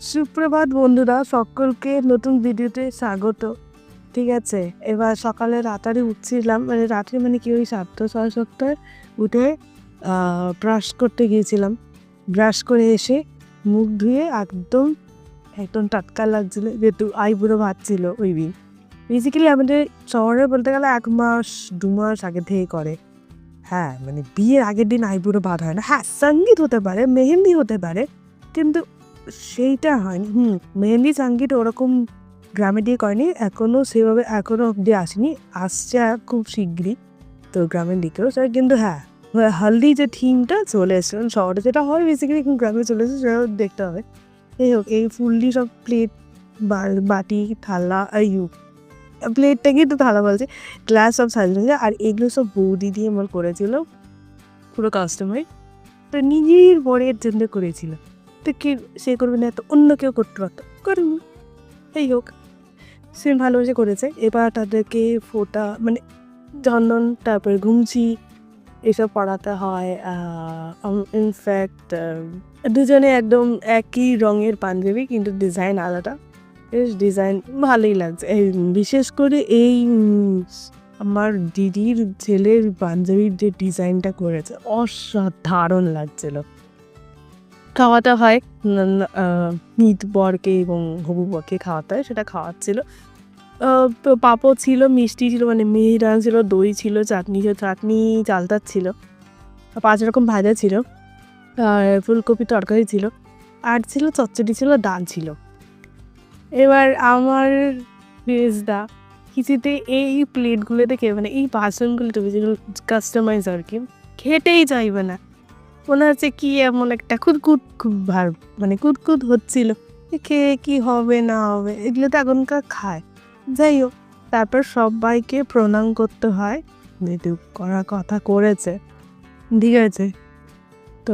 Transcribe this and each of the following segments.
সুপ্রভাত বন্ধুরা, সকলকে নতুন ভিডিওতে স্বাগত। ঠিক আছে, এবার সকালে রাতারে উঠছিলাম, রাত্রে কি ওই 7:30 উঠে ব্রাশ করতে গিয়েছিলাম। ব্রাশ করে এসে মুখ ধুয়ে একদম একদম টাটকা লাগছিল, যেহেতু আইবুড়ো ভাত ছিল ওই দিন। বেসিক্যালি আমাদের শহরে বলতে গেলে 1 মাস 2 মাস আগে থেকে করে। হ্যাঁ, বিয়ের আগের দিন আইবুড়ো ভাত হয় না। হ্যাঁ, সঙ্গীত হতে পারে, মেহেন্দি হতে পারে, কিন্তু সেইটা হয়নি। মেহেন্দি সঙ্গীত ওরকম গ্রামে দিয়ে করেনি, এখনো অব্দি আসেনি, আসছে খুব শিগগিরই তো গ্রামের দিকেও। কিন্তু হ্যাঁ, হলদি যে থিমটা চলে এসছে, শহরে যেটা হয় বেসিক্যালি গ্রামে চলে এসেছে, সেটা দেখতে হবে। এই হোক, এই ফুললি সব প্লেট, বাটি, থালা, প্লেটটাকে তো থালা বলছে, গ্লাস সব সাজানো, আর এগুলো সব বৌদি দিয়ে আমার করেছিল, পুরো কাস্টমার। তো নিজের বরের জন্য করেছিল, তো কে সে করবে না, তো অন্য কেউ করতে পারতো, করেনি। এই হোক, সে ভালোবেসে করেছে। এবার তাদেরকে ফোঁটা চন্দন, তারপরে ঘুমছি, এসব পড়াতে হয়। ইনফ্যাক্ট দুজনে একদম একই রঙের পাঞ্জাবি, কিন্তু ডিজাইন আলাদা। বেশ ডিজাইন ভালোই লাগছে। বিশেষ করে এই আমার দিদির ছেলের পাঞ্জাবির যে ডিজাইনটা করেছে, অসাধারণ লাগছিল। খাওয়াতে হয় নিত বরকে এবং হবু বরকে খাওয়াতে হয়, সেটা খাওয়াচ্ছিল। পাঁপড় ছিল, মিষ্টি ছিল, মিহিদানা ছিল, দই ছিল, চাটনি চালতার ছিল, 5 রকম ভাজা ছিল, আর ফুলকপি তরকারি ছিল, আর ছিল চচ্চড়ি ছিল, ডাল ছিল। এবার আমার বেজদা কিছুতে এই প্লেটগুলো দেখে, এই বাসনগুলোতে যেগুলো কাস্টমাইজ আর কি, খেতেই চাইবে না। মনে হচ্ছে কি এমন একটা কুতকুত কুতকুত হচ্ছিল, খেয়ে কি হবে না হবে, এগুলো তো এখনকার খায়। যাই হোক, তারপর সবাইকে প্রণাম করতে হয়, যেহেতু করার কথা করেছে, ঠিক আছে, তো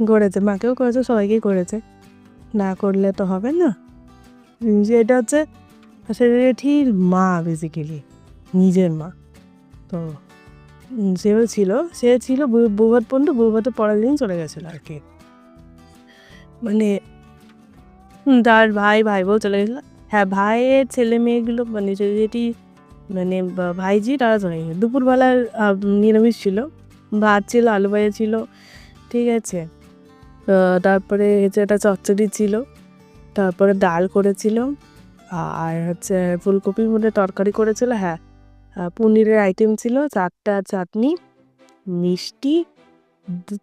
করেছে, মাকেও করেছে, সবাইকে করেছে, না করলে তো হবে না। এটা হচ্ছে সেলিব্রিটির মা, বেসিক্যালি নিজের মা। তো সে ছিল বৌভাত পর্যন্ত, বৌভাতে পরের দিন চলে গেছিলো আর কি। তার ভাই বউ চলে গেছিলো। হ্যাঁ, ভাইয়ের ছেলে মেয়েগুলো যেটি ভাইজি, তারা চলে গেছে। দুপুরবেলার নিরামিষ ছিল, ভাত ছিল, আলু ভাজা ছিল, ঠিক আছে। তারপরে একটা চচ্চড়ি ছিল, তারপরে ডাল করেছিল, আর হচ্ছে ফুলকপির মধ্যে তরকারি করেছিল। হ্যাঁ, পনিরের আইটেম ছিল, 4টা চাটনি, মিষ্টি,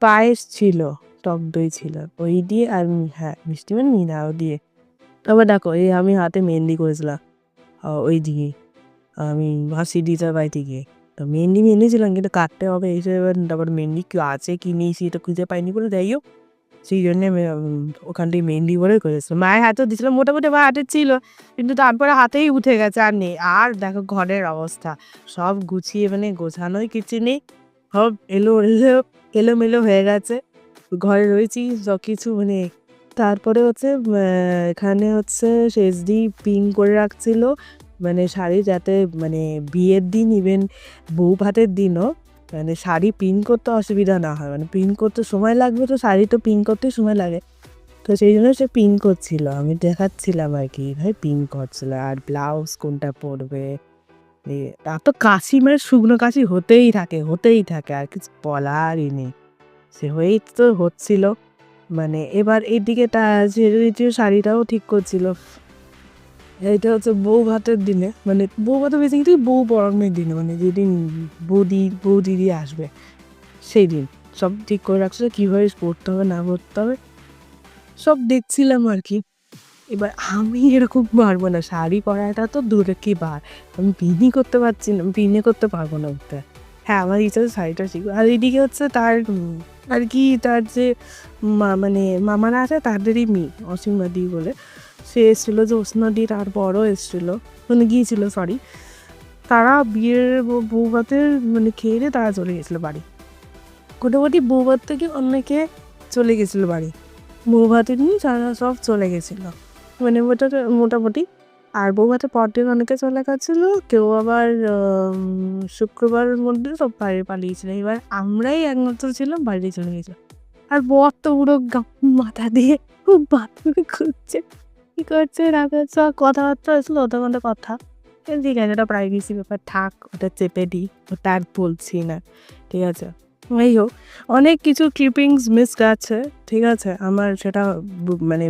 পায়েস ছিল, টক দই ছিল, ওই দিয়ে, আর হ্যাঁ মিষ্টি মিনাও দিয়ে। তারপর দেখো, আমি হাতে মেহেন্দি করেছিলাম ওই দিকে, আমি ভাসি দিতে বাড়িতে গিয়ে। তো মেহেন্দি ছিলাম, কিন্তু কাটতে হবে এসে, এবার তারপর মেহেন্দি কেউ আছে কি নেই সেটা খুঁজে পাইনি বলে, যাই হোক, সেই জন্যে আমি ওখান থেকে মেহেন্দি করে করেছিলাম। মায়ের হাতেও দিয়েছিলাম, মোটামুটি আমার হাতে ছিল, কিন্তু তারপরে হাতেই উঠে গেছে, আর নেই। আর দেখো ঘরের অবস্থা, সব গুছিয়ে গোছানোই কিছু নেই, সব এলোমেলো হয়ে গেছে, ঘরে রয়েছি সব কিছু। তারপরে হচ্ছে এখানে হচ্ছে শেষদি পিন করে রাখছিল, শাড়ি, যাতে বিয়ের দিন, ইভেন বউ ভাতের দিনও শাড়ি পিন করতে অসুবিধা না হয়, পিন করতে সময় লাগবে, তো শাড়ি তো পিন করতে সময় লাগে, তো সেই জন্য সে পিন করছিল, আমি দেখাচ্ছিলাম আর কি, ভাই পিন করছিল। আর ব্লাউজ কোনটা পরবে, তার তো কাশি, শুকনো কাশি হতেই থাকে, আর কিছু বলারই নেই, সে হয়েই তো হচ্ছিল। এবার এইদিকে তার শাড়িটাও ঠিক করছিল। এইটা হচ্ছে বউ ভাতের দিনে, বউ ভাতে বেসিক্যালি বউ পড়ানোর দিনে, যেদিন বউ দিদি আসবে সেই দিন সব ঠিক করে রাখছিল, কীভাবে পড়তে হবে না পড়তে হবে সব দেখছিলাম আর কি। এবার আমি এরকম পারবো না, শাড়ি পরাটা তো দূরে কি বার, আমি পিনই করতে পারছি না, পিনে করতে পারবো না ওটা। হ্যাঁ, আমার ইচ্ছা শাড়িটা শিখবো। আর এইদিকে হচ্ছে তার আর কি, তার যে মামারা আছে, তাদেরই মেয়ে অসীমাদি বলে, সে এসেছিলো, জ্যোৎস্নাদি তার বড় এসেছিলো, গিয়েছিল, সরি, তারা বিয়ের বৌভাতের খেয়ে দিয়ে তারা চলে গেছিলো বাড়ি। মোটামুটি বৌভাত থেকে অনেকে চলে গেছিলো বাড়ি, বৌভাতের নিয়ে তারা সব চলে গেছিলো, মোটামুটি। আর বৌভাতের পরদিন অনেকে চলে গেছিল, কেউ আবার শুক্রবারের মধ্যে সব বাইরে পালিয়েছিল। এবার আমরাই একমাত্র ছিলাম বাইরে চলে গেছিলাম। আর বর তো পুরো মাথা দিয়ে খুব বাথরুমে ঘুরছে, কি করছে না করছে, কথাবার্তা হয়েছিল ওদের মধ্যে কথা। ঠিক আছে, ওটা প্রাইভেসি ব্যাপার, থাক, ওটা চেপে দিই, ওটা আর বলছি না, ঠিক আছে। এই হোক, অনেক কিছু ক্লিপিংস মিস গেছে, ঠিক আছে। আমার সেটা মানে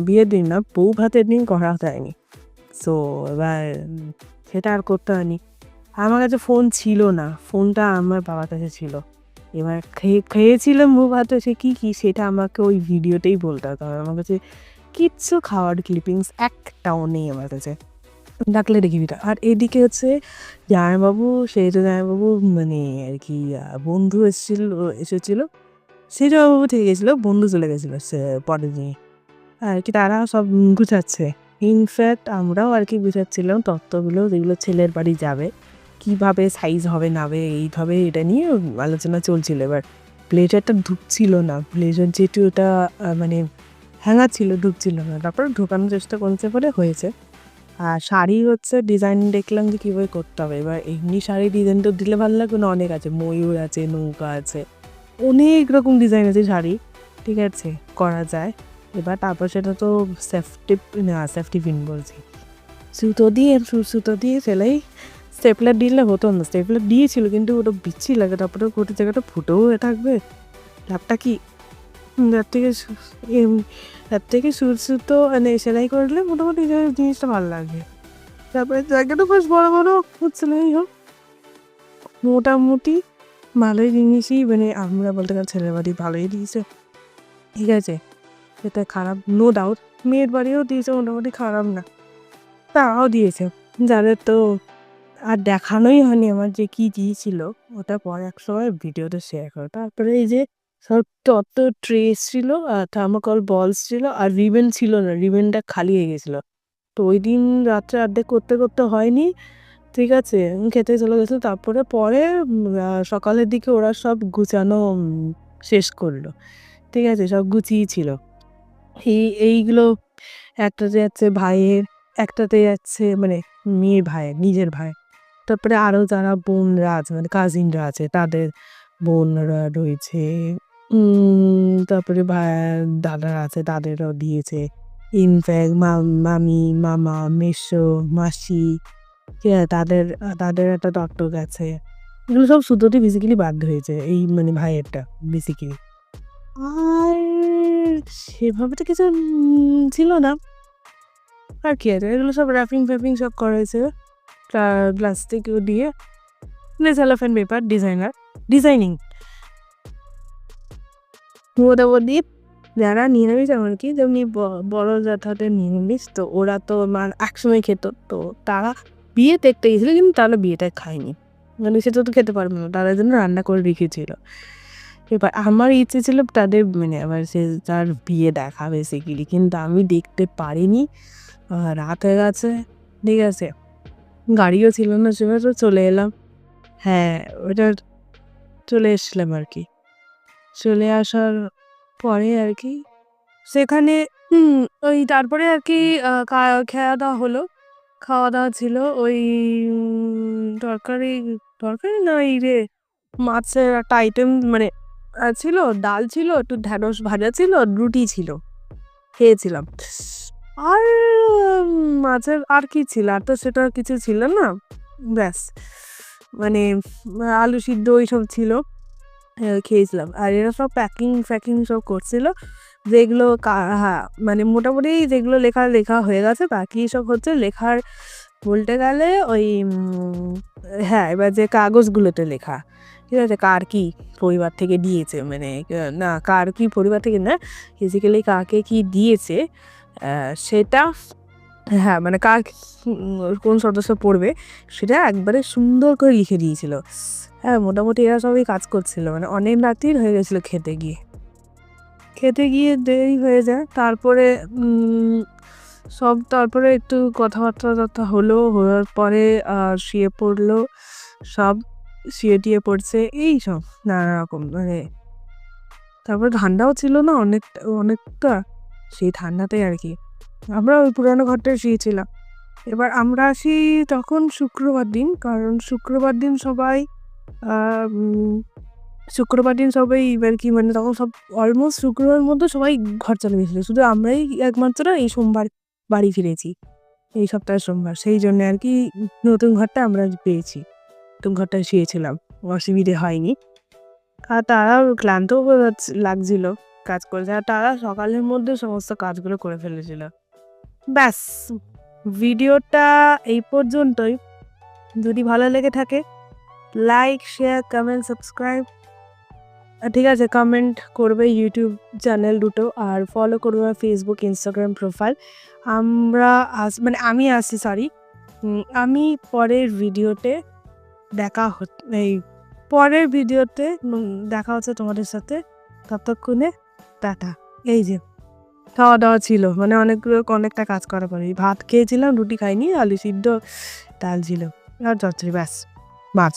বিয়ের দিন না, বউ ভাতের দিন করা যায়নি। সো এবার সেটা আর করতে হয়নি। আমার কাছে ফোন ছিল না, ফোনটা আমার বাবার কাছে ছিল। এবার খেয়েছিলাম বউ ভাতে, সে কী সেটা আমাকে ওই ভিডিওতেই বলতে হতো। আমার কাছে কিচ্ছু খাওয়ার ক্লিপিংস একটাও নেই আমার কাছে, ডাকলে দেখি দিটা। আর এদিকে হচ্ছে জামাইবাবু, সেই তো জামাইবাবু মানে আর কি বন্ধু এসেছিলো, সেই জামাইবাবু থেকে গেছিলো, বন্ধু চলে গেছিলো সে পরের দিনই আর কি। তারা সব গুছাচ্ছে, ইনফ্যাক্ট আমরাও আর কি গুছাচ্ছিলাম তত্ত্বগুলো, যেগুলো ছেলের বাড়ি যাবে, কীভাবে সাইজ হবে নাবে এইভাবে, এটা নিয়ে আলোচনা চলছিল। এবার ব্লেজারটা ঢুকছিল না, ব্লেজার যেটু ওটা মানে হ্যাঙ্গার ছিল, ঢুকছিল না। তারপর ঢোকানোর চেষ্টা করতে পারে হয়েছে। আর শাড়ি হচ্ছে ডিজাইন দেখলাম যে কীভাবে করতে হবে। এবার এমনি শাড়ি ডিজাইন তো দিলে ভালো লাগবে না, অনেক আছে, ময়ূর আছে, নৌকা আছে, অনেক রকম ডিজাইন আছে শাড়ি, ঠিক আছে, করা যায়। এবার তারপর সেটা তো সেফটি পিন বলছি, সুতো দিয়ে সেলাই, স্টেপলার দিলে হতো না, স্টেপলার দিয়েছিল কিন্তু ওটা বিচ্ছি লাগে, তারপরে গোটা জায়গাটা ফুটেও হয়ে থাকবে। লাভটা কি? তার থেকে সুতো মানে সেলাই করলে মোটামুটি জিনিসটা ভালো লাগে। তারপরে জায়গাটা বেশ বড় হচ্ছিল। এই হোক, মোটামুটি ভালোই জিনিসই, মানে আমরা বলতে গেলে ছেলের বাড়ি ভালোই দিয়েছে, ঠিক আছে, সেটা খারাপ নো ডাউট। মেয়ের বাড়িও দিয়েছে, মোটামুটি খারাপ না, তারাও দিয়েছে। যাদের তো আর দেখানোই হয়নি আমার যে কী দিয়েছিল, ওটা পরে এক সময় ভিডিওতে শেয়ার করো। তারপরে এই যে সব তত ট্রেস ছিল, থার্মোকল বলস ছিল, আর রিবেন ছিল না, রিবেনটা খালি হয়ে গেছিলো। তো ওই দিন রাত্রে অর্ধেক করতে হয়নি, ঠিক আছে, খেতে চলে গেছিলো। তারপরে সকালের দিকে ওরা সব গুছানো শেষ করলো, ঠিক আছে, সব গুছিয়েছিল। এইগুলো একটাতে যাচ্ছে ভাইয়ের, একটাতে যাচ্ছে মানে মেয়ের ভাইয়ের, নিজের ভাই। তারপরে আরও যারা বোনরা আছে, মানে কাজিনরা আছে, তাদের বোনরা রয়েছে, তারপরে দাদারা আছে, তাদেরও দিয়েছে। ইনফ্যাক্ট মামি, মামা, মেসো, মাসি, ঠিক আছে, তাদের একটা দত্তক গেছে। এগুলো সব সুতোতে বেসিক্যালি বাধ্য হয়েছে, এই মানে ভাইয়েরটা বেসিক্যালি। আর সেভাবে তো কিছু ছিল না, আর কি আছে, এগুলো সব র্যাপিং সব করা হয়েছে প্লাস্টিক দিয়ে, সেলোফেন পেপার, ডিজাইনিং মোটামুটি। যারা নিরামিষ এমনকি যেমনি বড় যাদের নিরামিষ, তো ওরা তো একসময় খেত, তো তারা বিয়ে দেখতে গেছিলো, কিন্তু তারা বিয়েটা খায়নি, মানে সেটা তো খেতে পারবে না, তারা জন্য রান্না করে রেখেছিল। এবার আমার ইচ্ছে ছিল তাদের মানে আবার সে তার বিয়ে দেখা বেসিক্যালি, কিন্তু আমি দেখতে পারিনি, রাত হয়ে গেছে, ঠিক আছে, গাড়িও ছিল না সেভাবে, তো চলে এলাম। হ্যাঁ, ওটা চলে এসছিলাম আর কি। চলে আসার পরে আর কি সেখানে ওই তারপরে আর কি খাওয়া দাওয়া ছিল, ওই তরকারি না, এই রে মাছের একটা আইটেম মানে ছিল, ডাল ছিল, একটু ঢ্যাঁড়স ভাজা ছিল, রুটি ছিল, খেয়েছিলাম। আর মাছের আর কি ছিল, আর তো সেটা কিছু ছিল না, ব্যাস মানে আলু সিদ্ধ ওইসব ছিল, খেয়েছিলাম। আর এরা সব প্যাকিং সব করছিল, যেগুলো হ্যাঁ মানে মোটামুটি যেগুলো লেখা হয়ে গেছে, বাকি সব হচ্ছে লেখার বলতে গেলে ওই হ্যাঁ, এবার যে কাগজগুলোতে লেখা, ঠিক আছে, কার কি পরিবার থেকে দিয়েছে, মানে না কার কি পরিবার থেকে না, ফিজিক্যালি কাকে কি দিয়েছে সেটা, হ্যাঁ মানে কার কোন সদস্য পড়বে সেটা একবারে সুন্দর করে লিখে দিয়েছিল। হ্যাঁ, মোটামুটি এরা সবই কাজ করছিল, মানে অনেক রাত্রির হয়ে গেছিলো খেতে গিয়ে দেরি হয়ে যায়। তারপরে তারপরে একটু কথাবার্তা হওয়ার পরে শুয়ে পড়লো, সব শুয়ে পড়ছে, এই সব নানা রকম মানে। তারপরে ঠান্ডাও ছিল না অনেকটা, সেই ঠান্ডাতে আর কি আমরা ওই পুরানো ঘরটায় শুয়েছিলাম। এবার আমরা আসি তখন শুক্রবার দিন, কারণ শুক্রবার দিন সবাই এবার কি মানে তখন সব অলমোস্ট শুক্রবারের মধ্যে সবাই ঘর চলে গেছিলো, শুধু আমরাই একমাত্র এই সোমবার বাড়ি ফিরেছি, এই সপ্তাহের সোমবার। সেই জন্য আর কি নতুন ঘরটা আমরা পেয়েছি, নতুন ঘরটায় শুয়েছিলাম, অসুবিধে হয়নি। আর তারাও ক্লান্তও লাগছিল কাজ করেছে, আর তারা সকালের মধ্যে সমস্ত কাজগুলো করে ফেলেছিল। ব্যাস, ভিডিওটা এই পর্যন্তই। যদি ভালো লেগে থাকে লাইক, শেয়ার, কমেন্ট, সাবস্ক্রাইব। ঠিক আছে, কমেন্ট করবে ইউটিউব চ্যানেল দুটো, আর ফলো করবে ফেসবুক, ইনস্টাগ্রাম প্রোফাইল। আমি আসছি, আমি পরের ভিডিওতে দেখা হচ্ছে তোমাদের সাথে। ততক্ষণে টাটা। এই যে খাওয়া দাওয়া ছিল, মানে অনেকটা কাজ করার পরে ভাত খেয়েছিলাম, রুটি খাইনি, আলু সিদ্ধ, ডাল ছিল আর চচ্চড়ি, ব্যাস মাছ।